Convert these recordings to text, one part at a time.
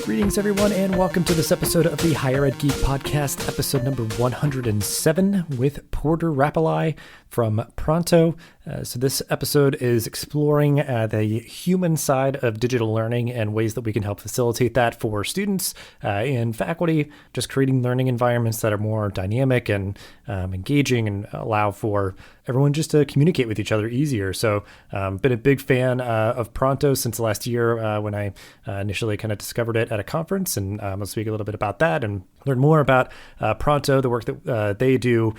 Greetings, everyone, and welcome to this episode of the Higher Ed Geek Podcast, episode number 107 with Porter Rappleye from Pronto. So this episode is exploring the human side of digital learning and ways that we can help facilitate that for students and faculty, just creating learning environments that are more dynamic and engaging and allow for everyone just to communicate with each other easier. So been a big fan of Pronto since last year when I initially kind of discovered it at a conference, and I'll speak a little bit about that and learn more about Pronto, the work that they do,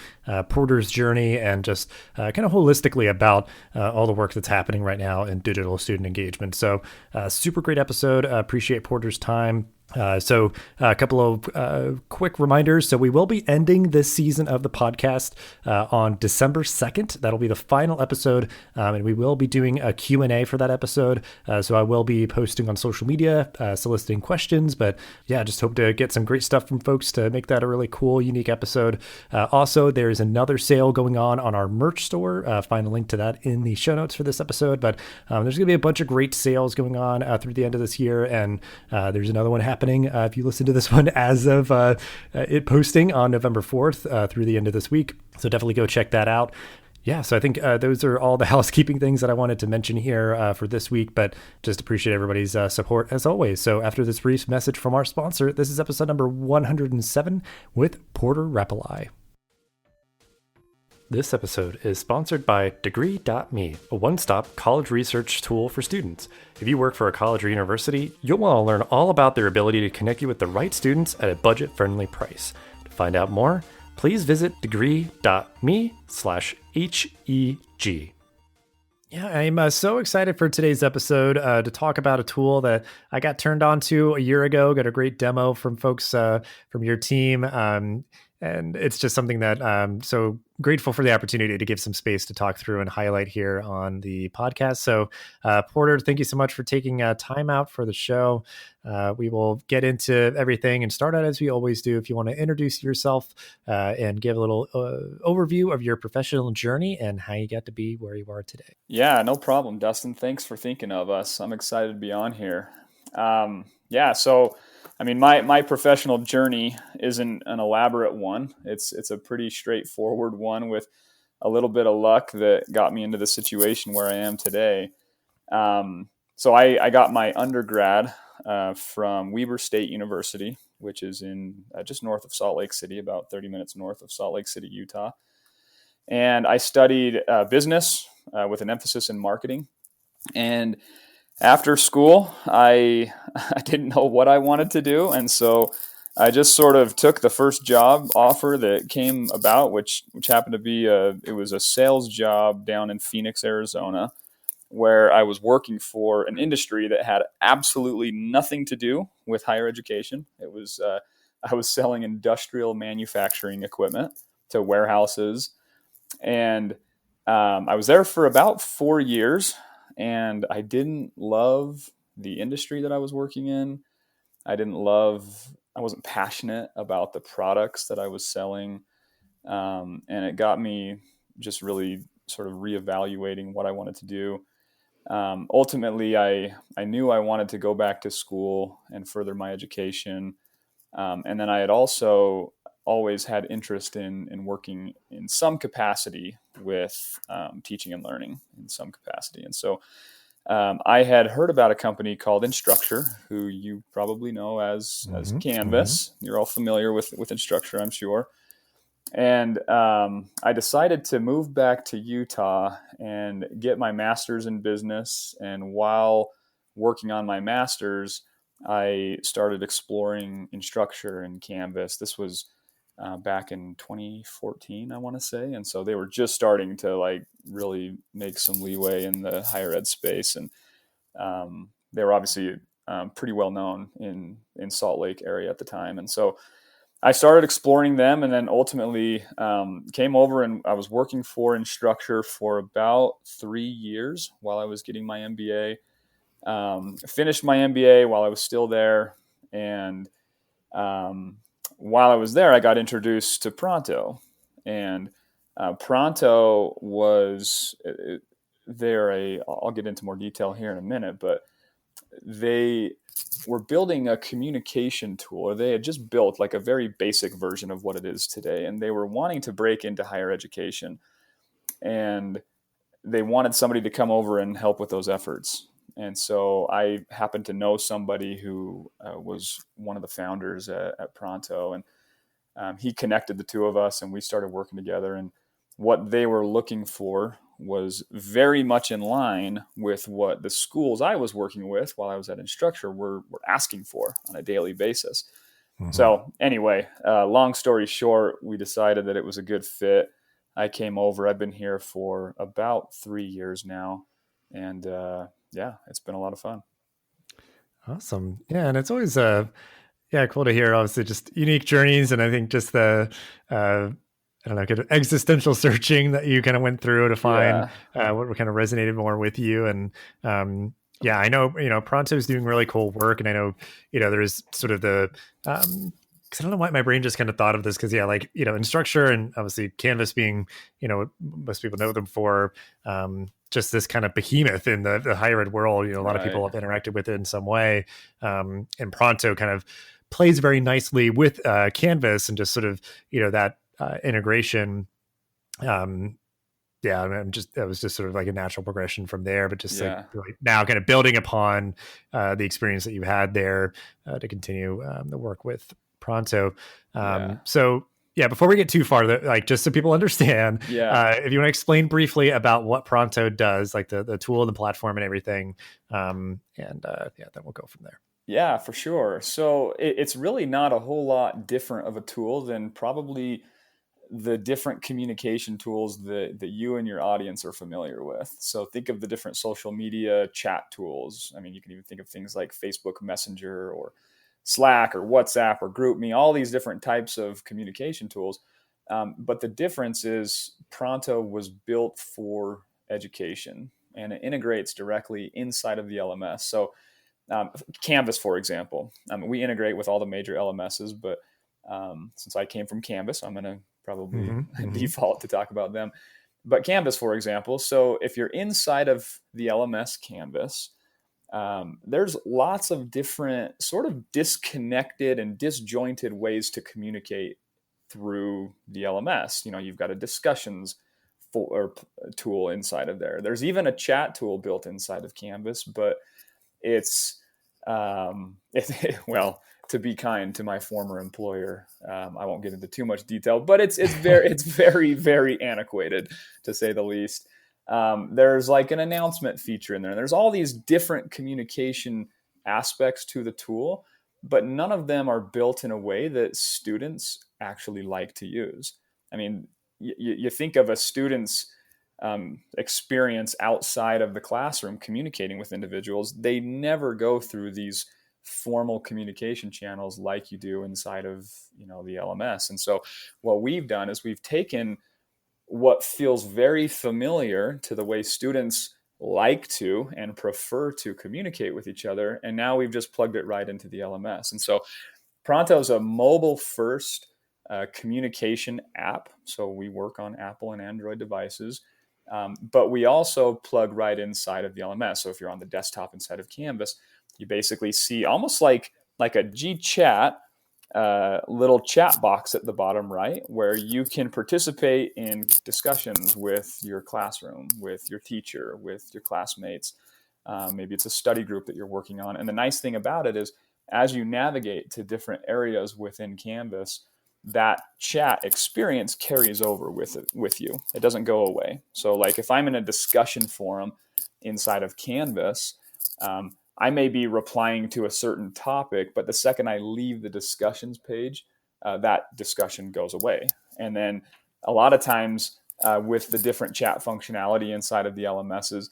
Porter's journey, and just kind of holistically about all the work that's happening right now in digital student engagement. So super great episode. Appreciate Porter's time. So a couple of quick reminders. So we will be ending this season of the podcast on December 2nd. That'll be the final episode, and we will be doing a Q&A for that episode. So I will be posting on social media, soliciting questions, but yeah, just hope to get some great stuff from folks to make that a really cool, unique episode. Also, there's another sale going on our merch store. Find a link to that in the show notes for this episode, but there's going to be a bunch of great sales going on through the end of this year, and there's another one happening if you listen to this one as of it posting on November 4th through the end of this week. So definitely go check that out. Yeah, so I think those are all the housekeeping things that I wanted to mention here for this week, but just appreciate everybody's support as always. So after this brief message from our sponsor, this is episode number 107 with Porter Rappleye. This episode is sponsored by Degree.me, a one-stop college research tool for students. If you work for a college or university, you'll want to learn all about their ability to connect you with the right students at a budget-friendly price. To find out more, please visit degree.me/HEG. Yeah, I'm so excited for today's episode to talk about a tool that I got turned on to a year ago, got a great demo from folks from your team. And it's just something that I'm so grateful for the opportunity to give some space to talk through and highlight here on the podcast. So, Porter, thank you so much for taking time out for the show. We will get into everything and start out as we always do. If you want to introduce yourself and give a little overview of your professional journey and how you got to be where you are today. Yeah, no problem, Dustin. Thanks for thinking of us. I'm excited to be on here. My professional journey isn't an elaborate one. It's a pretty straightforward one with a little bit of luck that got me into the situation where I am today. So I got my undergrad from Weber State University, which is in just north of Salt Lake City, about 30 minutes north of Salt Lake City, Utah. And I studied business with an emphasis in marketing. And after school, I didn't know what I wanted to do, and so I just sort of took the first job offer that came about, which happened to be it was a sales job down in Phoenix, Arizona, where I was working for an industry that had absolutely nothing to do with higher education. It was I was selling industrial manufacturing equipment to warehouses, and I was there for about 4 years. And I didn't love the industry that I was working in. I wasn't passionate about the products that I was selling. And it got me just really sort of reevaluating what I wanted to do. Ultimately, I knew I wanted to go back to school and further my education. And then I had also always had interest in working in some capacity with teaching and learning in some capacity. And so I had heard about a company called Instructure, who you probably know as Canvas. Mm-hmm. You're all familiar with Instructure, I'm sure. And I decided to move back to Utah and get my master's in business. And while working on my master's, I started exploring Instructure and Canvas. This was back in 2014, I want to say. And so they were just starting to really make some leeway in the higher ed space. And they were obviously pretty well known in Salt Lake area at the time. And so I started exploring them, and then ultimately came over, and I was working for Instructure for about 3 years while I was getting my MBA. Finished my MBA while I was still there. And while I was there, I got introduced to Pronto, and Pronto was I'll get into more detail here in a minute, but they were building a communication tool, or they had just built like a very basic version of what it is today. And they were wanting to break into higher education, and they wanted somebody to come over and help with those efforts. And so I happened to know somebody who was one of the founders at Pronto, and he connected the two of us, and we started working together. And what they were looking for was very much in line with what the schools I was working with while I was at Instructure were asking for on a daily basis. Mm-hmm. So anyway, long story short, we decided that it was a good fit. I came over. I've been here for about 3 years now, and it's been a lot of fun. Awesome. Yeah, and it's always cool to hear, obviously, just unique journeys. And I think just the, kind of existential searching that you kind of went through to find what kind of resonated more with you. And I know, Pronto is doing really cool work. And I know, there's sort of the, because I don't know why my brain just kind of thought of this, because Instructure and obviously Canvas being, most people know them for just this kind of behemoth in the higher ed world. A lot of people have interacted with it in some way. And Pronto kind of plays very nicely with Canvas and just sort of, that integration. That was just sort of like a natural progression from there, but just like really now kind of building upon the experience that you had there to continue the work with Pronto. Before we get too far, just so people understand, if you want to explain briefly about what Pronto does, like the tool, the platform and everything. Then we'll go from there. Yeah, for sure. So it's really not a whole lot different of a tool than probably the different communication tools that you and your audience are familiar with. So think of the different social media chat tools. I mean, you can even think of things like Facebook Messenger or Slack or WhatsApp or GroupMe, all these different types of communication tools. But the difference is Pronto was built for education, and it integrates directly inside of the LMS. So Canvas, for example, we integrate with all the major LMSs, but since I came from Canvas, I'm going to probably default to talk about them. But Canvas, for example, so if you're inside of the LMS Canvas, there's lots of different sort of disconnected and disjointed ways to communicate through the LMS. You've got a discussions tool inside of there. There's even a chat tool built inside of Canvas, but it's to be kind to my former employer, I won't get into too much detail, but it's very, very antiquated, to say the least. There's like an announcement feature in there. There's all these different communication aspects to the tool, but none of them are built in a way that students actually like to use. I mean, you think of a student's experience outside of the classroom communicating with individuals. They never go through these formal communication channels like you do inside of the LMS. And so what we've done is we've taken what feels very familiar to the way students like to and prefer to communicate with each other, and now we've just plugged it right into the LMS. And so Pronto is a mobile first communication app. So we work on Apple and Android devices, but we also plug right inside of the LMS. So if you're on the desktop inside of Canvas, you basically see almost like a GChat little chat box at the bottom right, where you can participate in discussions with your classroom, with your teacher, with your classmates. Maybe it's a study group that you're working on. And the nice thing about it is, as you navigate to different areas within Canvas, that chat experience carries over with you. It doesn't go away. So like if I'm in a discussion forum inside of Canvas, I may be replying to a certain topic, but the second I leave the discussions page, that discussion goes away. And then a lot of times with the different chat functionality inside of the LMSs,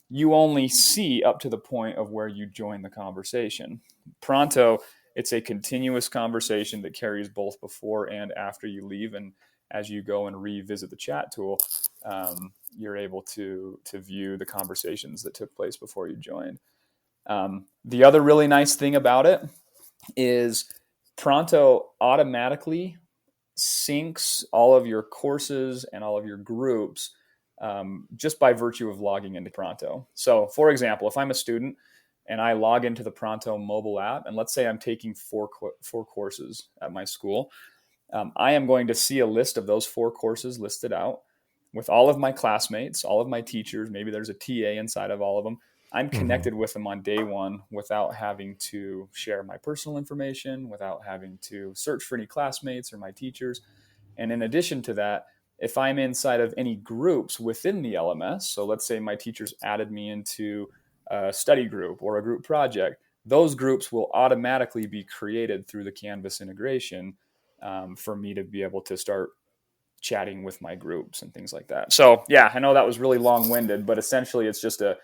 you only see up to the point of where you join the conversation. Pronto, it's a continuous conversation that carries both before and after you leave. And as you go and revisit the chat tool, you're able to view the conversations that took place before you joined. The other really nice thing about it is Pronto automatically syncs all of your courses and all of your groups just by virtue of logging into Pronto. So for example, if I'm a student, and I log into the Pronto mobile app, and let's say I'm taking four courses at my school, I am going to see a list of those 4 courses listed out with all of my classmates, all of my teachers. Maybe there's a TA inside of all of them. I'm Mm-hmm. connected with them on day one without having to share my personal information, without having to search for any classmates or my teachers. And in addition to that, if I'm inside of any groups within the LMS, so let's say my teachers added me into a study group or a group project, those groups will automatically be created through the Canvas integration, for me to be able to start chatting with my groups and things like that. So yeah, I know that was really long winded, but essentially it's a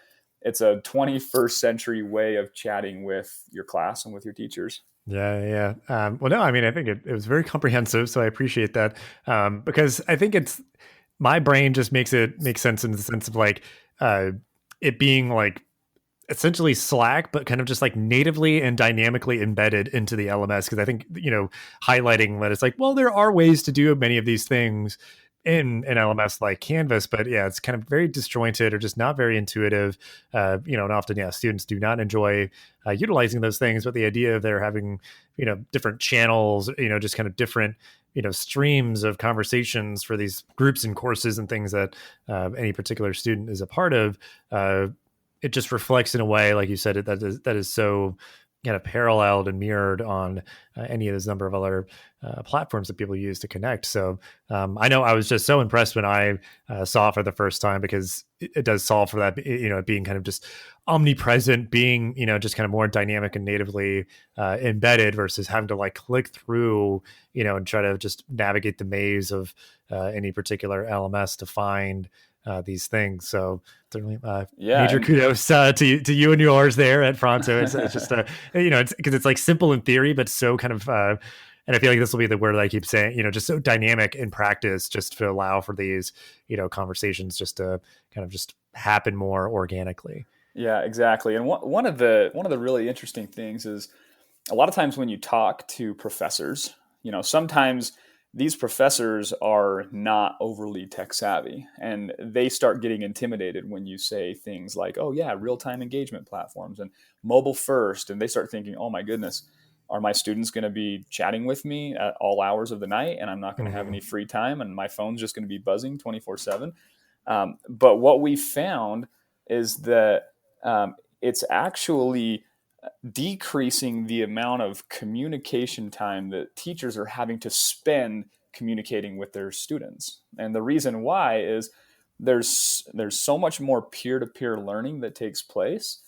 21st century way of chatting with your class and with your teachers. Yeah. Well, no, I mean, I think it was very comprehensive, so I appreciate that. Because I think my brain just makes it make sense in the sense of like, it being like essentially Slack, but kind of just like natively and dynamically embedded into the LMS. Because I think, highlighting that it's like, well, there are ways to do many of these things in an LMS like Canvas, but yeah, it's kind of very disjointed or just not very intuitive. And often, yeah, students do not enjoy utilizing those things. But the idea of there having, different channels, just kind of different, streams of conversations for these groups and courses and things that any particular student is a part of, it just reflects in a way, like you said, that is so kind of paralleled and mirrored on any of those number of other platforms that people use to connect. So I know I was just so impressed when I saw it for the first time, because it does solve for that, being kind of just omnipresent, being, just kind of more dynamic and natively embedded versus having to like click through, and try to just navigate the maze of any particular LMS to find these things. So certainly Yeah. major kudos to you and yours there at Pronto. It's just it's because it's like simple in theory, but so kind of and I feel like this will be the word that I keep saying, just so dynamic in practice, just to allow for these, conversations just to kind of just happen more organically. Yeah, exactly. And one of the really interesting things is a lot of times when you talk to professors, sometimes these professors are not overly tech savvy, and they start getting intimidated when you say things like, oh yeah, real-time engagement platforms and mobile first. And they start thinking, oh my goodness, are my students going to be chatting with me at all hours of the night, and I'm not going to have Mm-hmm. any free time, and my phone's just going to be buzzing 24/7? But what we found is that it's actually decreasing the amount of communication time that teachers are having to spend communicating with their students. And the reason why is there's so much more peer-to-peer learning that takes place.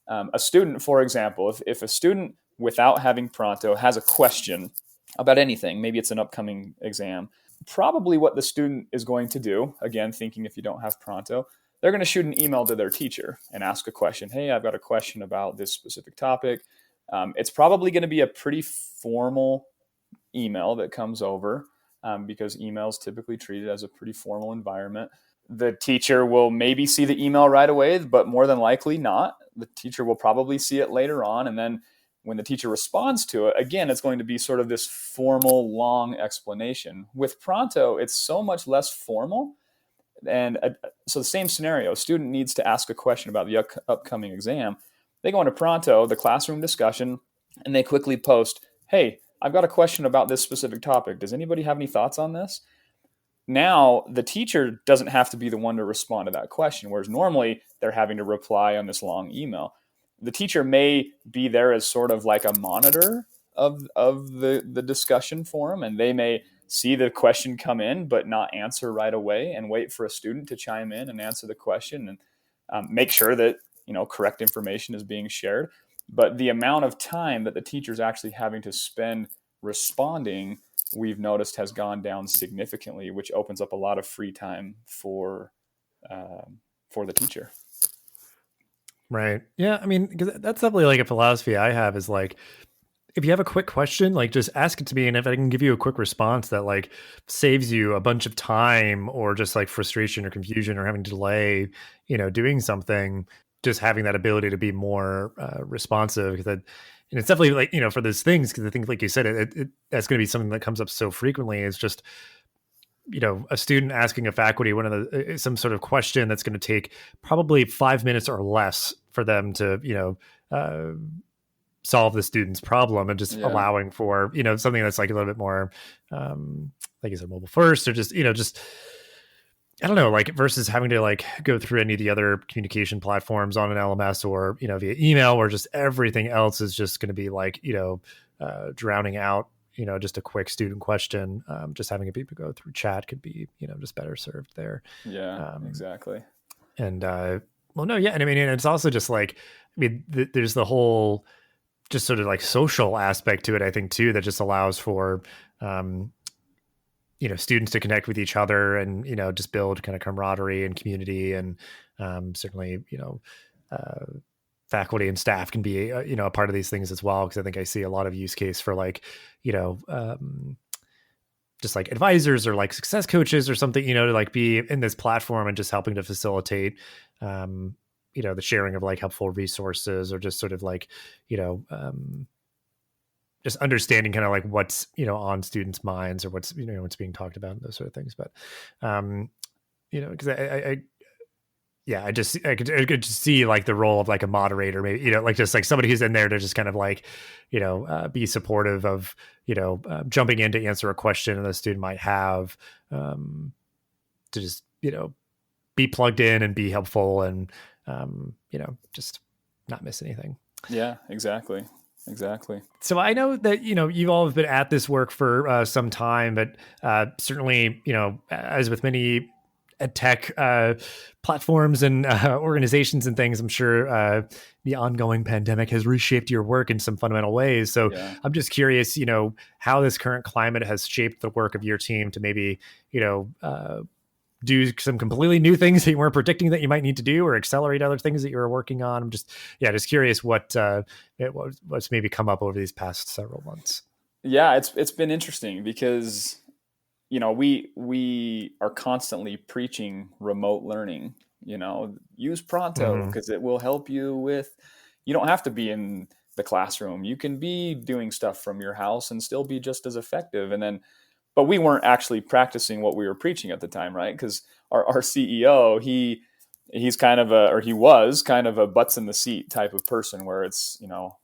A student, for example, if a student without having Pronto has a question about anything, maybe it's an upcoming exam, probably what the student is going to do, again, thinking if you don't have Pronto, they're going to shoot an email to their teacher and ask a question. Hey, I've got a question about this specific topic. It's probably going to be a pretty formal email that comes over, because email is typically treated as a pretty formal environment. The teacher will maybe see the email right away, but more than likely not. The teacher will probably see it later on. And then when the teacher responds to it, again, it's going to be sort of this formal, long explanation. With Pronto, it's so much less formal. And so the same scenario, a student needs to ask a question about the upcoming exam. They go into Pronto, the classroom discussion, and they quickly post, hey, I've got a question about this specific topic. Does anybody have any thoughts on this? Now, the teacher doesn't have to be the one to respond to that question, whereas normally they're having to reply on this long email. The teacher may be there as sort of like a monitor of the discussion forum, and they may see the question come in but not answer right away and wait for a student to chime in and answer the question, and make sure that correct information is being shared. But the amount of time that the teacher is actually having to spend responding, we've noticed, has gone down significantly, which opens up a lot of free time for the teacher. Right. Yeah. I mean, because that's definitely like a philosophy I have is like, if you have a quick question, like just ask it to me. And if I can give you a quick response that like saves you a bunch of time or just like frustration or confusion or having to delay, doing something, just having that ability to be more responsive. Because and it's definitely like, for those things, because I think, like you said, that's going to be something that comes up so frequently. Is just, a student asking a faculty some sort of question that's going to take probably 5 minutes or less for them to, solve the student's problem, and just allowing for, something that's like a little bit more, like is it mobile first, or just, just, I don't know, like versus having to like go through any of the other communication platforms on an LMS or, via email, where just everything else is just going to be like, drowning out, just a quick student question. Just having people go through chat could be, just better served there. Yeah, exactly. And, well, no, yeah. And I mean, and it's also just like, there's the whole just sort of like social aspect to it, I think too, that just allows for, students to connect with each other and, just build kind of camaraderie and community. And certainly, faculty and staff can be, a part of these things as well. Cause I think I see a lot of use case for like, just like advisors or like success coaches or something, to like be in this platform and just helping to facilitate, the sharing of like helpful resources, or just sort of like, just understanding kind of like what's, on students' minds, or what's, what's being talked about, and those sort of things. But, because I could just see like the role of like a moderator, maybe, like just like somebody who's in there to just kind of like, be supportive of, jumping in to answer a question that a student might have, to just, be plugged in and be helpful, and, just not miss anything. Yeah, exactly. So I know that, you all have been at this work for some time, but certainly, as with many ed tech platforms and organizations and things, I'm sure the ongoing pandemic has reshaped your work in some fundamental ways. So I'm just curious, how this current climate has shaped the work of your team to maybe, do some completely new things that you weren't predicting that you might need to do, or accelerate other things that you were working on. I'm just curious what's maybe come up over these past several months. Yeah, it's been interesting because, we are constantly preaching remote learning. Use Pronto because it will help you with. You don't have to be in the classroom. You can be doing stuff from your house and still be just as effective. But we weren't actually practicing what we were preaching at the time, right? Because our CEO, he was kind of a butts in the seat type of person, where it's,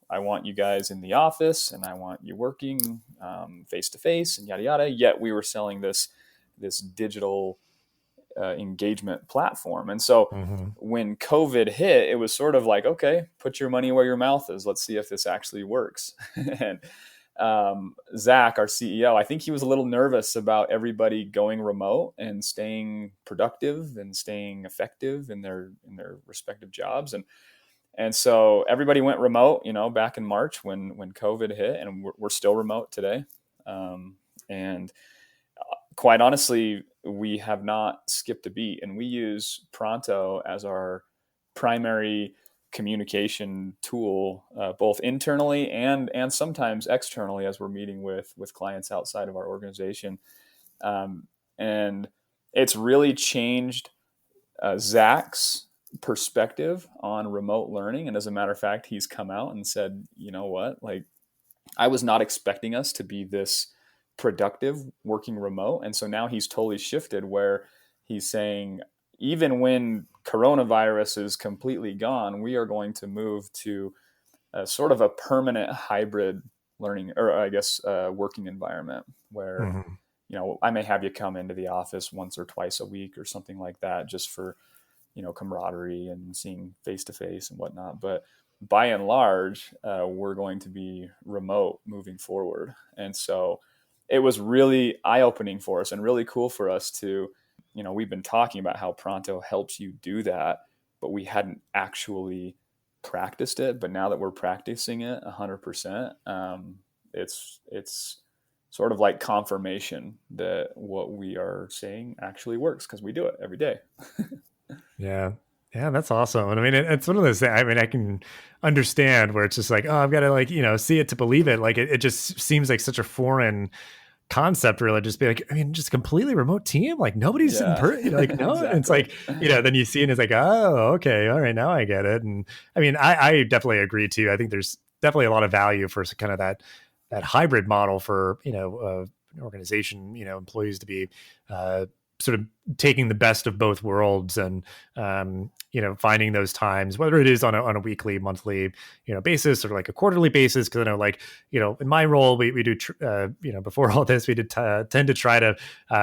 I want you guys in the office and I want you working face to face and yada yada. Yet we were selling this digital engagement platform, and so when COVID hit, it was sort of like, okay, put your money where your mouth is. Let's see if this actually works. And Zach, our CEO, I think he was a little nervous about everybody going remote and staying productive and staying effective in their respective jobs. And so everybody went remote, back in March when COVID hit, and we're still remote today. And quite honestly, we have not skipped a beat, and we use Pronto as our primary communication tool, both internally and sometimes externally, as we're meeting with clients outside of our organization. And it's really changed Zach's perspective on remote learning. And as a matter of fact, he's come out and said, you know what, like, I was not expecting us to be this productive working remote. And so now he's totally shifted, where he's saying, even when coronavirus is completely gone, we are going to move to a sort of a permanent hybrid learning, or I guess working environment, where I may have you come into the office once or twice a week or something like that, just for camaraderie and seeing face to face and whatnot. But by and large, we're going to be remote moving forward. And so it was really eye-opening for us and really cool for us to, we've been talking about how Pronto helps you do that, but we hadn't actually practiced it. But now that we're practicing it 100%, it's sort of like confirmation that what we are saying actually works, because we do it every day. Yeah, that's awesome. And I mean, it's one of those things, I mean, I can understand where it's just like, oh, I've got to like, see it to believe it. Like it just seems like such a foreign concept, really, just be like, I mean, just a completely remote team, like nobody's in person, like no. Exactly. And it's like, then you see it and it's like, oh, okay, all right, now I get it. And I mean, I definitely agree too. I think there's definitely a lot of value for kind of that hybrid model for, an organization, employees to be sort of taking the best of both worlds and finding those times, whether it is on a weekly, monthly basis or like a quarterly basis. Because I know, like, in my role, we do before all this, we did tend to try to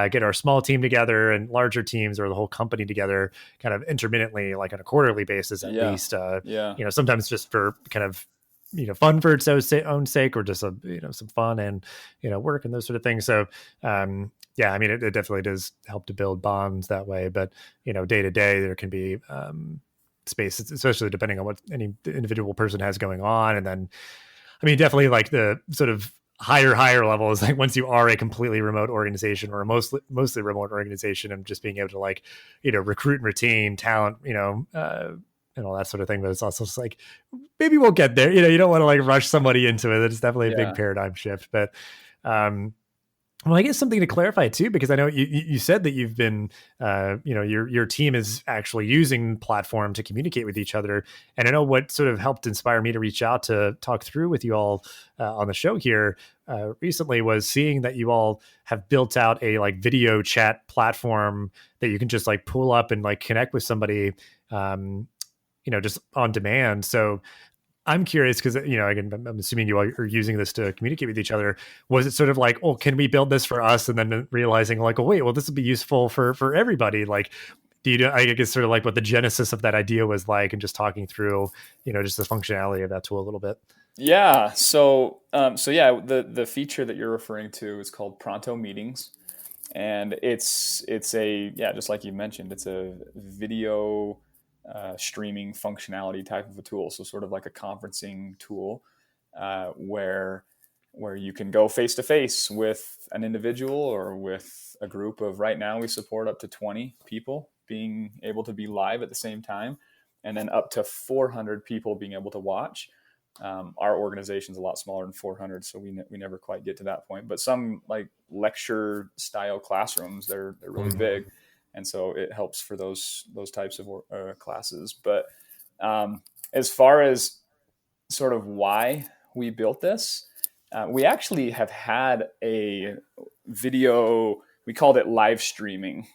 get our small team together and larger teams or the whole company together kind of intermittently, like on a quarterly basis at least. Sometimes just for kind of fun for its own sake, or just some fun and work and those sort of things. So yeah, I mean, it definitely does help to build bonds that way. But day to day, there can be space, especially depending on what any individual person has going on. And then, I mean, definitely like the sort of higher levels, like once you are a completely remote organization or a mostly remote organization, and just being able to like recruit and retain talent, and all that sort of thing. But it's also just like, maybe we'll get there. You don't want to like rush somebody into it. It's definitely a big paradigm shift. But well, I guess something to clarify too, because I know you said that you've been, your team is actually using platform to communicate with each other. And I know what sort of helped inspire me to reach out to talk through with you all on the show here recently was seeing that you all have built out a like video chat platform that you can just like pull up and like connect with somebody, just on demand. So I'm curious because, again, I'm assuming you all are using this to communicate with each other. Was it sort of like, oh, can we build this for us? And then realizing like, oh, wait, well, this would be useful for everybody. Like, I guess sort of like what the genesis of that idea was like, and just talking through, just the functionality of that tool a little bit. Yeah. So yeah, the feature that you're referring to is called Pronto Meetings. And it's just like you mentioned, it's a video streaming functionality type of a tool. So sort of like a conferencing tool where you can go face to face with an individual or with a group of, right now we support up to 20 people being able to be live at the same time, and then up to 400 people being able to watch. Our organization's a lot smaller than 400, so we never quite get to that point. But some like lecture style classrooms, they're really big, and so it helps for those types of classes. But as far as sort of why we built this, we actually have had a video. We called it live streaming.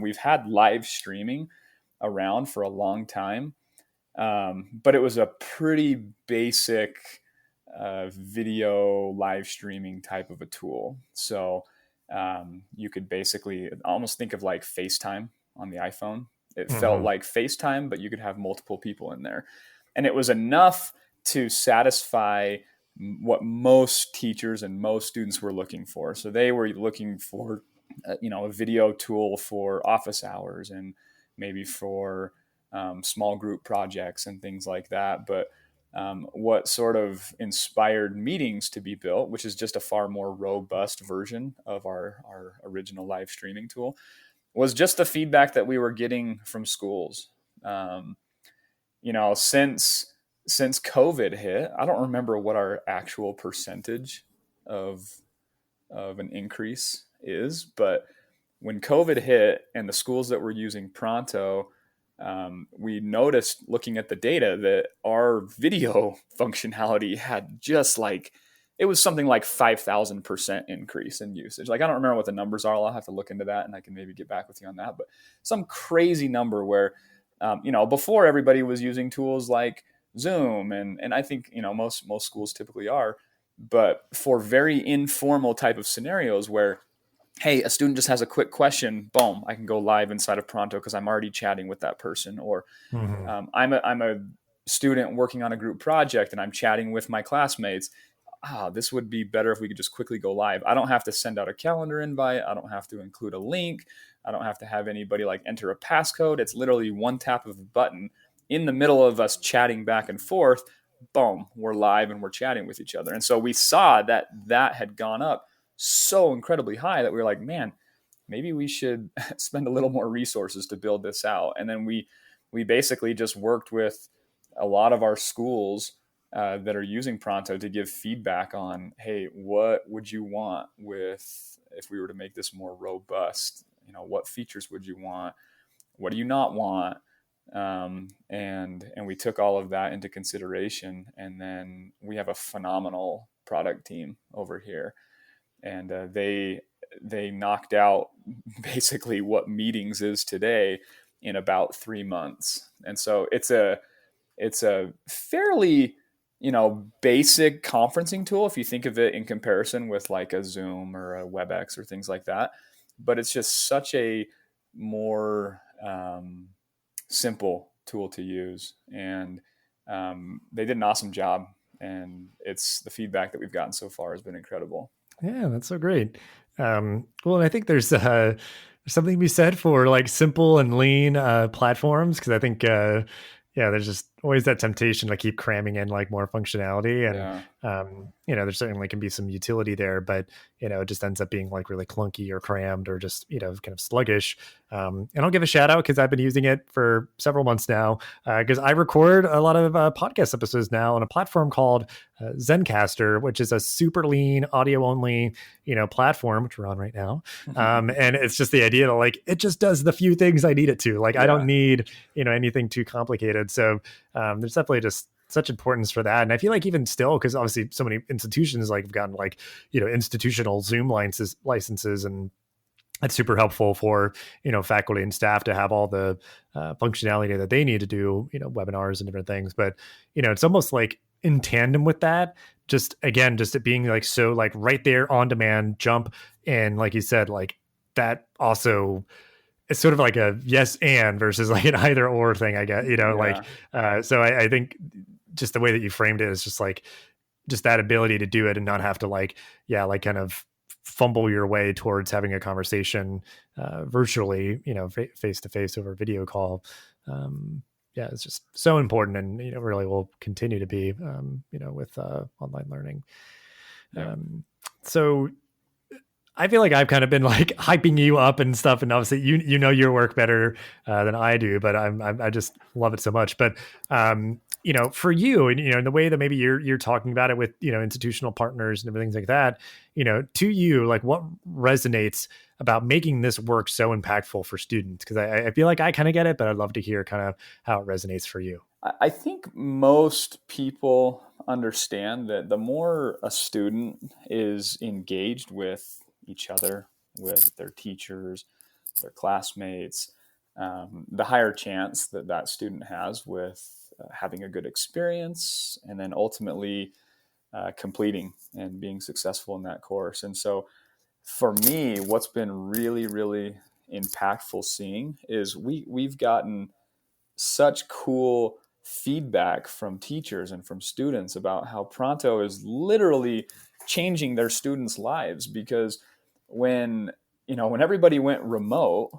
We've had live streaming around for a long time. But it was a pretty basic video live streaming type of a tool. So you could basically almost think of like FaceTime on the iPhone. It felt like FaceTime, but you could have multiple people in there. And it was enough to satisfy what most teachers and most students were looking for. So they were looking for, a video tool for office hours and maybe for small group projects and things like that. But what sort of inspired meetings to be built, which is just a far more robust version of our original live streaming tool, was just the feedback that we were getting from schools. Since COVID hit, I don't remember what our actual percentage of an increase is, but when COVID hit and the schools that were using Pronto, we noticed looking at the data that our video functionality had it was something like 5,000% increase in usage. Like, I don't remember what the numbers are. I'll have to look into that and I can maybe get back with you on that, but some crazy number where, before everybody was using tools like Zoom and I think, most schools typically are, but for very informal type of scenarios where, hey, a student just has a quick question, boom, I can go live inside of Pronto because I'm already chatting with that person. Or I'm a student working on a group project and I'm chatting with my classmates. This would be better if we could just quickly go live. I don't have to send out a calendar invite. I don't have to include a link. I don't have to have anybody like enter a passcode. It's literally one tap of a button in the middle of us chatting back and forth. Boom, we're live and we're chatting with each other. And so we saw that had gone up so incredibly high that we were like, man, maybe we should spend a little more resources to build this out. And then we basically just worked with a lot of our schools that are using Pronto to give feedback on, hey, what would you want if we were to make this more robust? What features would you want? What do you not want? And we took all of that into consideration. And then we have a phenomenal product team over here. And they they knocked out basically what meetings is today in about 3 months. And so it's a fairly, basic conferencing tool if you think of it in comparison with like a Zoom or a WebEx or things like that. But it's just such a more simple tool to use. And they did an awesome job. And it's the feedback that we've gotten so far has been incredible. Yeah, that's so great. Well, and I think there's something to be said for like simple and lean platforms, because I think yeah, there's just always that temptation to keep cramming in like more functionality, and Yeah. there certainly can be some utility there, but it just ends up being like really clunky or crammed or just kind of sluggish. And I'll give a shout out because I've been using it for several months now, because I record a lot of podcast episodes now on a platform called Zencaster, which is a super lean audio only platform, which we're on right now. And it's just the idea that like it just does the few things I need it to. Like I don't need anything too complicated. So there's definitely just such importance for that. And I feel like even still, because obviously so many institutions like have gotten like institutional Zoom licenses, and it's super helpful for faculty and staff to have all the functionality that they need to do webinars and different things. But it's almost like in tandem with that, just it being like so like right there on demand, jump, and like you said, like that also it's sort of like a yes and versus like an either or thing, I guess, so I think just the way that you framed it is just like just that ability to do it and not have to like kind of fumble your way towards having a conversation virtually, face to face over video call. It's just so important, and really will continue to be with online learning. So I feel like I've kind of been like hyping you up and stuff, and obviously you know your work better than I do, but I just love it so much. But for you, and in the way that maybe you're talking about it with institutional partners and everything like that, to you, like what resonates about making this work so impactful for students? Because I feel like I kind of get it, but I'd love to hear kind of how it resonates for you. I think most people understand that the more a student is engaged with each other, with their teachers, their classmates, the higher chance that that student has with having a good experience, and then ultimately completing and being successful in that course. And so for me, what's been really, really impactful seeing is we've gotten such cool feedback from teachers and from students about how Pronto is literally changing their students' lives. Because when everybody went remote,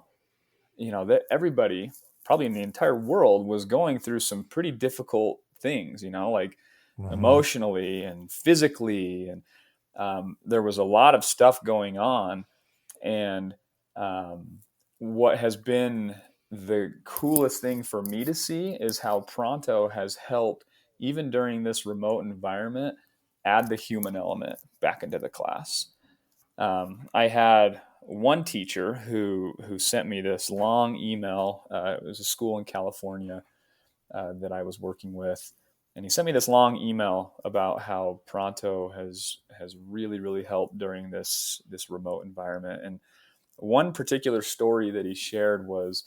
that everybody probably in the entire world was going through some pretty difficult things, like emotionally and physically, and there was a lot of stuff going on. And what has been the coolest thing for me to see is how Pronto has helped, even during this remote environment, add the human element back into the class. I had one teacher who sent me this long email. It was a school in California that I was working with, and he sent me this long email about how Pronto has really, really helped during this remote environment. And one particular story that he shared was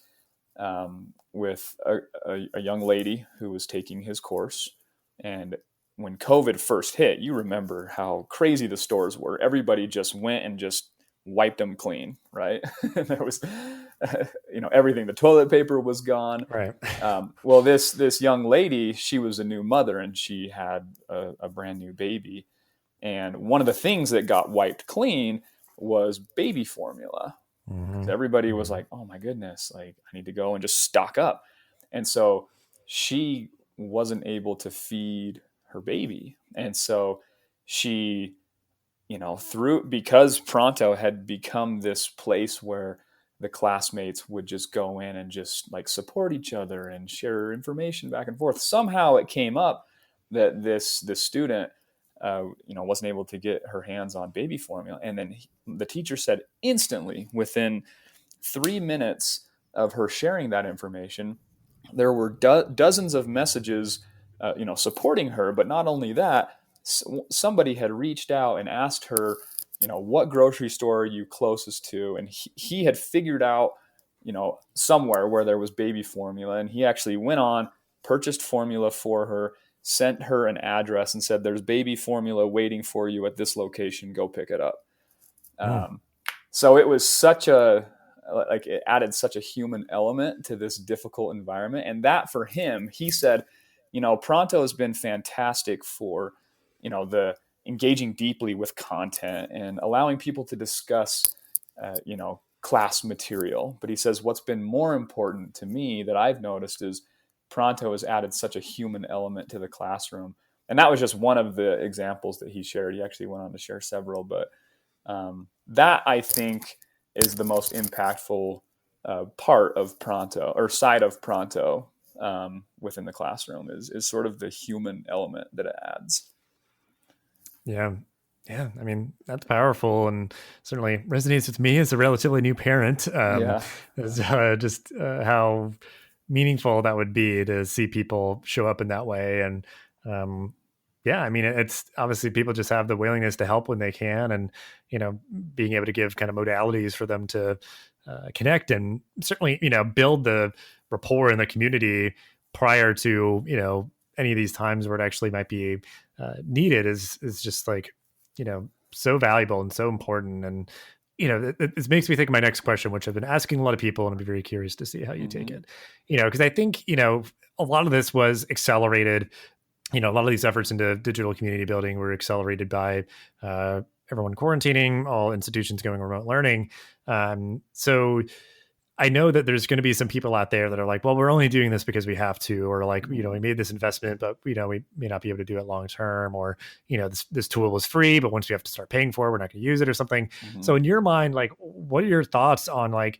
with a young lady who was taking his course. And when COVID first hit, you remember how crazy the stores were. Everybody just went and just wiped them clean, right? There was, everything. The toilet paper was gone. Right. Well, this young lady, she was a new mother, and she had a brand new baby. And one of the things that got wiped clean was baby formula. Mm-hmm. Everybody was like, oh my goodness, like I need to go and just stock up. And so she wasn't able to feed her baby. And so she, because Pronto had become this place where the classmates would just go in and just like support each other and share information back and forth. Somehow it came up that this student wasn't able to get her hands on baby formula. And then the teacher said instantly, within 3 minutes of her sharing that information, there were dozens of messages, supporting her. But not only that, somebody had reached out and asked her what grocery store are you closest to? And he had figured out, somewhere where there was baby formula. And he actually went on, purchased formula for her, sent her an address and said, there's baby formula waiting for you at this location. Go pick it up. Mm. So it was it added such a human element to this difficult environment. And that for him, he said, Pronto has been fantastic for, the engaging deeply with content and allowing people to discuss, class material. But he says, what's been more important to me that I've noticed is Pronto has added such a human element to the classroom. And that was just one of the examples that he shared. He actually went on to share several, but that I think is the most impactful part of Pronto, or side of Pronto, within the classroom is sort of the human element that it adds. Yeah. Yeah. I mean, that's powerful and certainly resonates with me as a relatively new parent. As, just how meaningful that would be to see people show up in that way. And yeah, I mean, it's obviously people just have the willingness to help when they can, and, being able to give kind of modalities for them to connect and certainly, build the rapport in the community prior to, any of these times where it actually might be needed is just like, so valuable and so important. And, it makes me think of my next question, which I've been asking a lot of people, and I'd be very curious to see how you take it, because I think, a lot of this was accelerated. A lot of these efforts into digital community building were accelerated by everyone quarantining, all institutions going remote learning. So I know that there's going to be some people out there that are like, well, we're only doing this because we have to, or like, we made this investment, but we may not be able to do it long term, or, this tool was free, but once we have to start paying for it, we're not going to use it or something. So in your mind, like, what are your thoughts on like,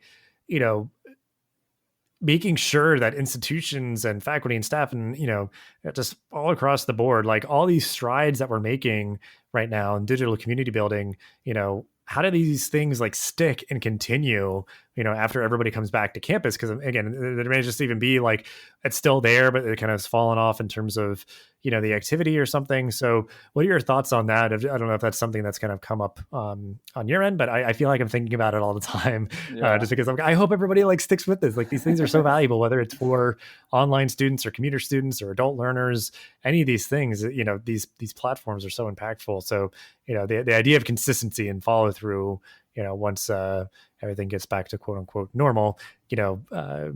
making sure that institutions and faculty and staff and, just all across the board, like all these strides that we're making right now in digital community building, how do these things like stick and continue, after everybody comes back to campus? Because again, there may just even be like, it's still there, but it kind of has fallen off in terms of, the activity or something. So what are your thoughts on that? I don't know if that's something that's kind of come up on your end, but I feel like I'm thinking about it all the time, just because I hope everybody like sticks with this. Like these things are so valuable, whether it's for online students or commuter students or adult learners, any of these things, these platforms are so impactful. So, the idea of consistency and follow through, once everything gets back to quote unquote normal, what are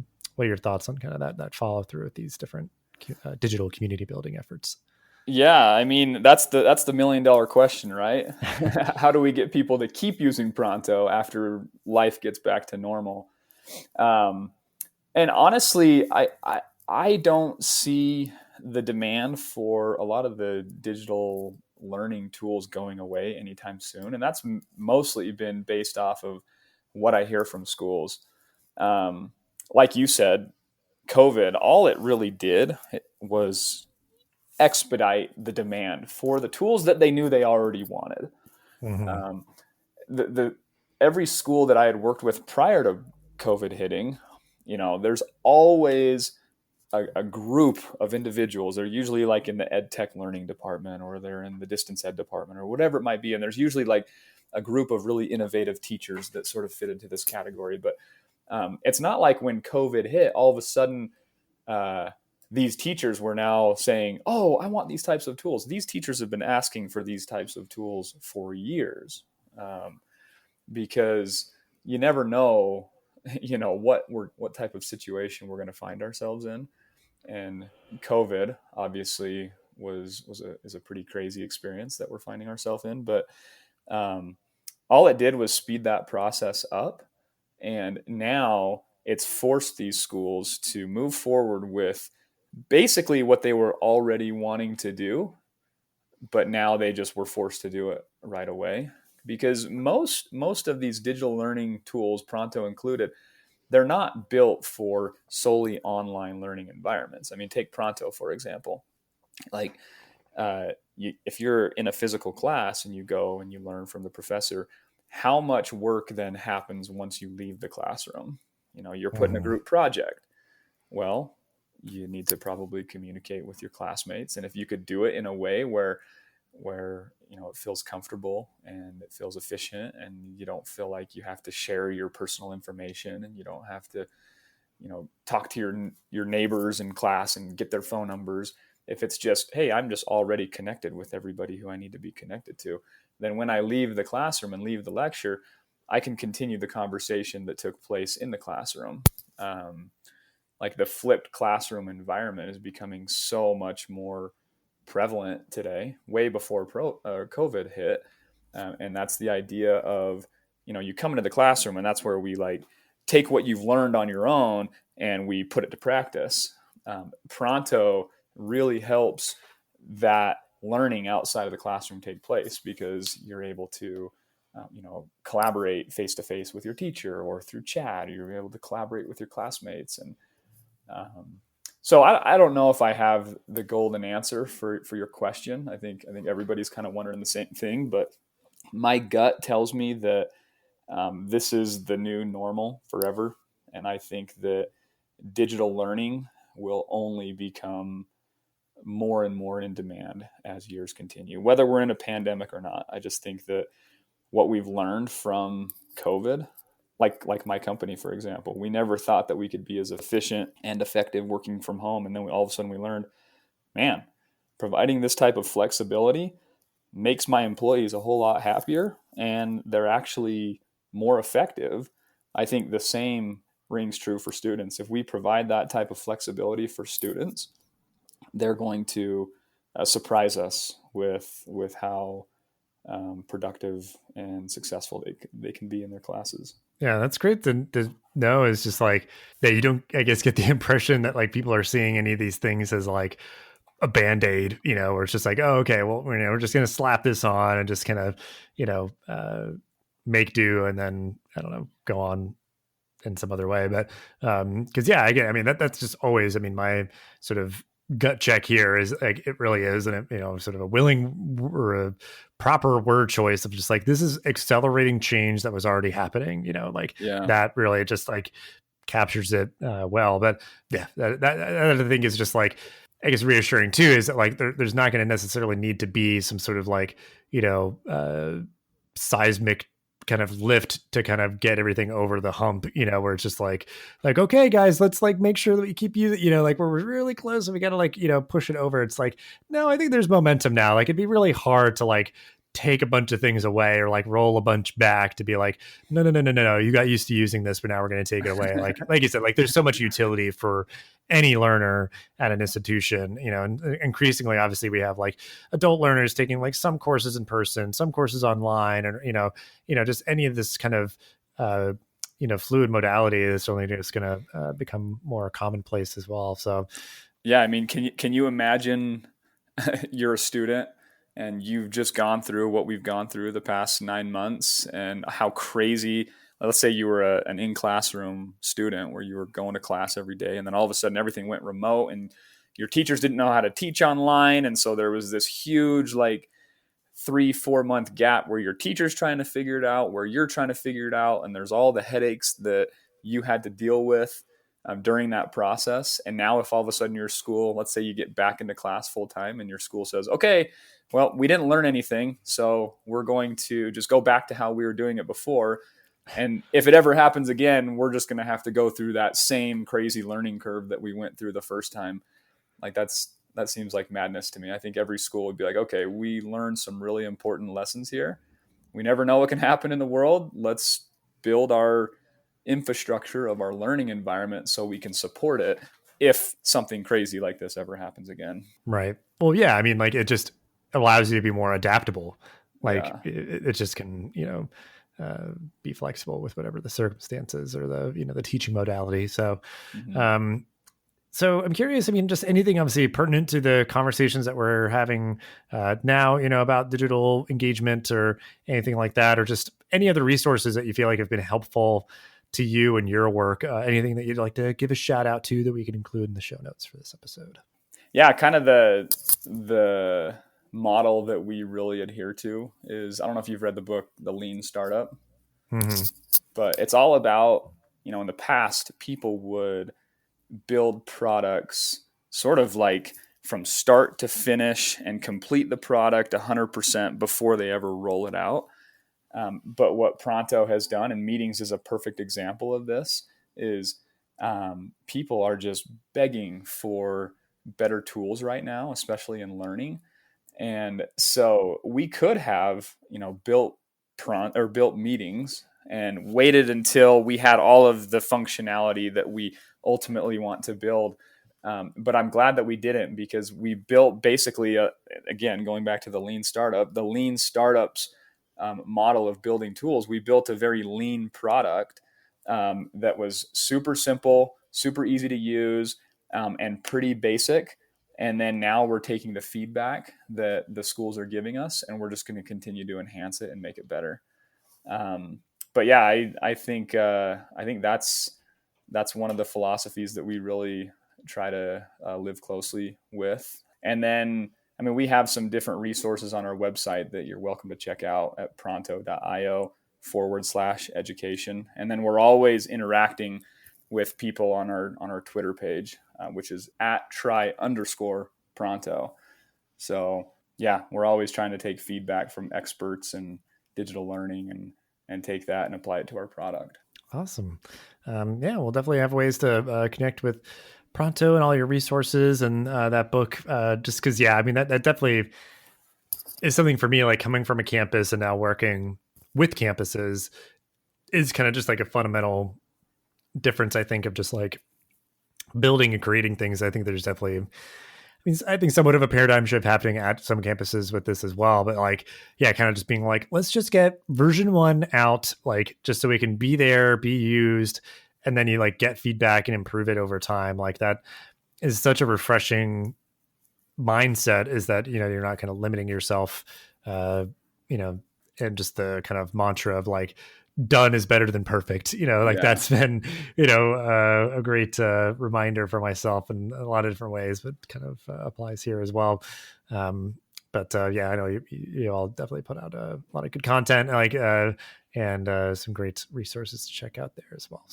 your thoughts on kind of that follow through with these different digital community building efforts? Yeah, I mean, that's the $1 million question, right? How do we get people to keep using Pronto after life gets back to normal? And honestly, I don't see the demand for a lot of the digital learning tools going away anytime soon. And that's mostly been based off of what I hear from schools. Like you said, COVID, all it really did was expedite the demand for the tools that they knew they already wanted. Mm-hmm. Every school that I had worked with prior to COVID hitting, there's always a group of individuals. They're usually like in the ed tech learning department, or they're in the distance ed department, or whatever it might be. And there's usually like a group of really innovative teachers that sort of fit into this category. But it's not like when COVID hit, all of a sudden, these teachers were now saying, oh, I want these types of tools. These teachers have been asking for these types of tools for years, because you never know, what type of situation we're going to find ourselves in. And COVID obviously is a pretty crazy experience that we're finding ourselves in. But all it did was speed that process up. And now it's forced these schools to move forward with basically what they were already wanting to do, but now they just were forced to do it right away, because most of these digital learning tools, Pronto included, they're not built for solely online learning environments. I mean, take Pronto, for example. Like, if you're in a physical class and you go and you learn from the professor, how much work then happens once you leave the classroom? You're put in a group project. Well, you need to probably communicate with your classmates. And if you could do it in a way where where, it feels comfortable and it feels efficient, and you don't feel like you have to share your personal information, and you don't have to, talk to your neighbors in class and get their phone numbers. If it's just, hey, I'm just already connected with everybody who I need to be connected to, then when I leave the classroom and leave the lecture, I can continue the conversation that took place in the classroom. Like the flipped classroom environment is becoming so much more prevalent today, way before COVID hit. And that's the idea of, you come into the classroom, and that's where we like take what you've learned on your own and we put it to practice. Pronto really helps that learning outside of the classroom take place, because you're able to collaborate face to face with your teacher, or through chat, or you're able to collaborate with your classmates. And so I don't know if I have the golden answer for your question. I think everybody's kind of wondering the same thing, but my gut tells me that this is the new normal forever. And I think that digital learning will only become more and more in demand as years continue, whether we're in a pandemic or not. I just think that what we've learned from COVID, like my company, for example, we never thought that we could be as efficient and effective working from home. And then all of a sudden we learned, man, providing this type of flexibility makes my employees a whole lot happier, and they're actually more effective. I think the same rings true for students. If we provide that type of flexibility for students, they're going to surprise us with how productive and successful they can be in their classes. Yeah, that's great to know. It's just like that you don't, I guess, get the impression that like people are seeing any of these things as like a Band-Aid, or it's just like, oh, okay, well, we're just going to slap this on and just kind of, make do, and then, I don't know, go on in some other way. But because yeah, again, I mean, that's just always, I mean, my sort of gut check here is like, it really is, and sort of a willing or a proper word choice of just like, this is accelerating change that was already happening, like that really just like captures it well. But yeah, that other thing is just like, I guess reassuring too, is that like there's not going to necessarily need to be some sort of like, seismic kind of lift to kind of get everything over the hump, where it's just like, okay, guys, let's like make sure that we keep you, like we're really close and we got to like, push it over. It's like, no, I think there's momentum now. Like it'd be really hard to like take a bunch of things away or like roll a bunch back to be like, no, you got used to using this, but now we're going to take it away. Like you said, like there's so much utility for any learner at an institution, and increasingly, obviously we have like adult learners taking like some courses in person, some courses online, and, just any of this kind of, fluid modality is certainly just going to become more commonplace as well. So, yeah, I mean, can you imagine you're a student and you've just gone through what we've gone through the past 9 months, and how crazy, let's say you were an in-classroom student where you were going to class every day, and then all of a sudden everything went remote and your teachers didn't know how to teach online. And so there was this huge like 3-4 month gap where your teacher's trying to figure it out, where you're trying to figure it out. And there's all the headaches that you had to deal with during that process. And now if all of a sudden your school, let's say you get back into class full time and your school says, okay, well, we didn't learn anything, so we're going to just go back to how we were doing it before. And if it ever happens again, we're just going to have to go through that same crazy learning curve that we went through the first time. Like that seems like madness to me. I think every school would be like, okay, we learned some really important lessons here. We never know what can happen in the world. Let's build our infrastructure of our learning environment so we can support it if something crazy like this ever happens again. Right. Well, yeah, I mean, like it just allows you to be more adaptable. Like it just can, be flexible with whatever the circumstances or the teaching modality. So, so I'm curious, I mean, just anything obviously pertinent to the conversations that we're having now, about digital engagement or anything like that, or just any other resources that you feel like have been helpful to you and your work, anything that you'd like to give a shout out to that we could include in the show notes for this episode. Yeah, kind of the model that we really adhere to is, I don't know if you've read the book, The Lean Startup, but it's all about, in the past, people would build products sort of like from start to finish and complete the product 100% before they ever roll it out. But what Pronto has done, and meetings is a perfect example of this, is people are just begging for better tools right now, especially in learning. And so we could have, built meetings and waited until we had all of the functionality that we ultimately want to build. But I'm glad that we didn't, because we built basically, again, going back to the lean startups model of building tools. We built a very lean product that was super simple, super easy to use, and pretty basic. And then now we're taking the feedback that the schools are giving us, and we're just going to continue to enhance it and make it better. But yeah, I think that's one of the philosophies that we really try to live closely with. And then, we have some different resources on our website that you're welcome to check out at pronto.io/education. And then we're always interacting with people on our Twitter page, which is @try_Pronto. So yeah, we're always trying to take feedback from experts in digital learning and take that and apply it to our product. Awesome. Yeah, we'll definitely have ways to connect with Pronto and all your resources and that book, just because, that definitely is something for me, like coming from a campus and now working with campuses is kind of just like a fundamental difference, I think, of just like building and creating things. I think there's definitely, I think somewhat of a paradigm shift happening at some campuses with this as well. But like, yeah, kind of just being like, let's just get version 1 out, like just so we can be there, be used, and then you like get feedback and improve it over time. Like that is such a refreshing mindset, is that, you're not kind of limiting yourself, and just the kind of mantra of like, done is better than perfect, That's been, a great reminder for myself in a lot of different ways, but kind of applies here as well. But I know you all definitely put out a lot of good content, and some great resources to check out there as well.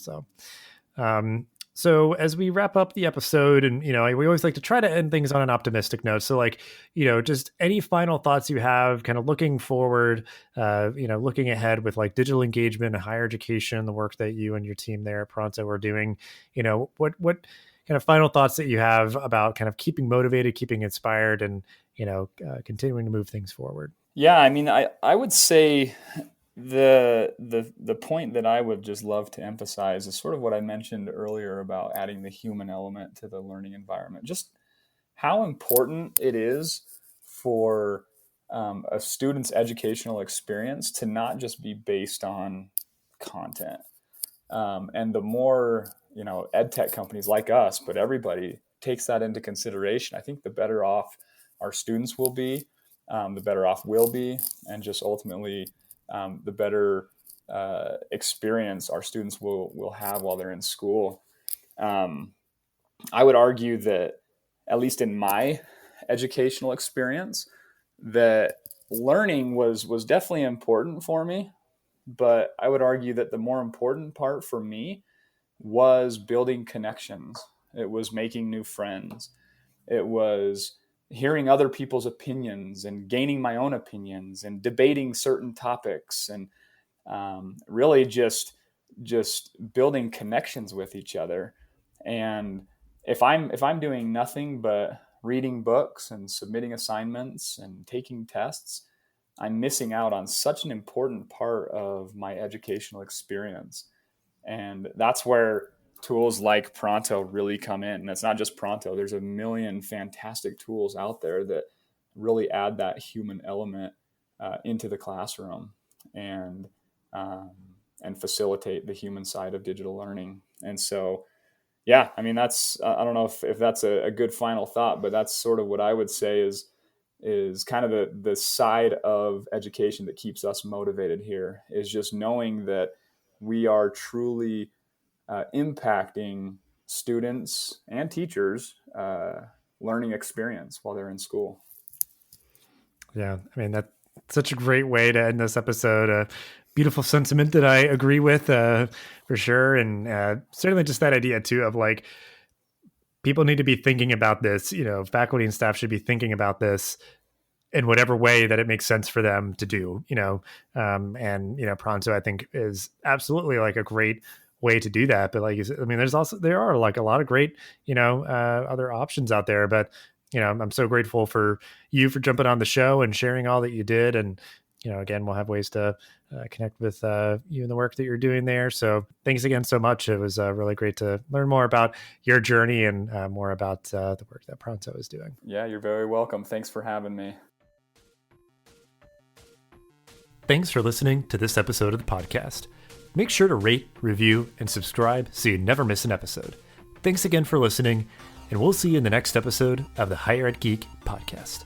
So as we wrap up the episode, and, we always like to try to end things on an optimistic note. So just any final thoughts you have kind of looking forward, looking ahead with like digital engagement and higher education, the work that you and your team there at Pronto are doing, what kind of final thoughts that you have about kind of keeping motivated, keeping inspired, and, continuing to move things forward? Yeah. I would say the point that I would just love to emphasize is sort of what I mentioned earlier about adding the human element to the learning environment. Just how important it is for a student's educational experience to not just be based on content. And the more, ed tech companies like us, but everybody takes that into consideration, I think the better off our students will be, the better off we'll be, and just ultimately the better experience our students will have while they're in school. I would argue that, at least in my educational experience, that learning was definitely important for me, but I would argue that the more important part for me was building connections. It was making new friends. It was hearing other people's opinions and gaining my own opinions and debating certain topics, and really just building connections with each other. And if I'm doing nothing but reading books and submitting assignments and taking tests, I'm missing out on such an important part of my educational experience. And that's where tools like Pronto really come in. And it's not just Pronto. There's a million fantastic tools out there that really add that human element into the classroom and facilitate the human side of digital learning. And so, yeah, that's, I don't know if that's a good final thought, but that's sort of what I would say is kind of the side of education that keeps us motivated here, is just knowing that we are truly impacting students and teachers' learning experience while they're in school. Yeah, that's such a great way to end this episode. A beautiful sentiment that I agree with for sure. And certainly just that idea too of like people need to be thinking about this. Faculty and staff should be thinking about this in whatever way that it makes sense for them to do, and Pronto, I think, is absolutely like a great way to do that. But like you said, I mean, there are like a lot of great, other options out there, but I'm so grateful for you for jumping on the show and sharing all that you did. And, again, we'll have ways to connect with you and the work that you're doing there. So thanks again so much. It was really great to learn more about your journey and more about the work that Pronto is doing. Yeah, you're very welcome. Thanks for having me. Thanks for listening to this episode of the podcast. Make sure to rate, review, and subscribe so you never miss an episode. Thanks again for listening, and we'll see you in the next episode of the Higher Ed Geek podcast.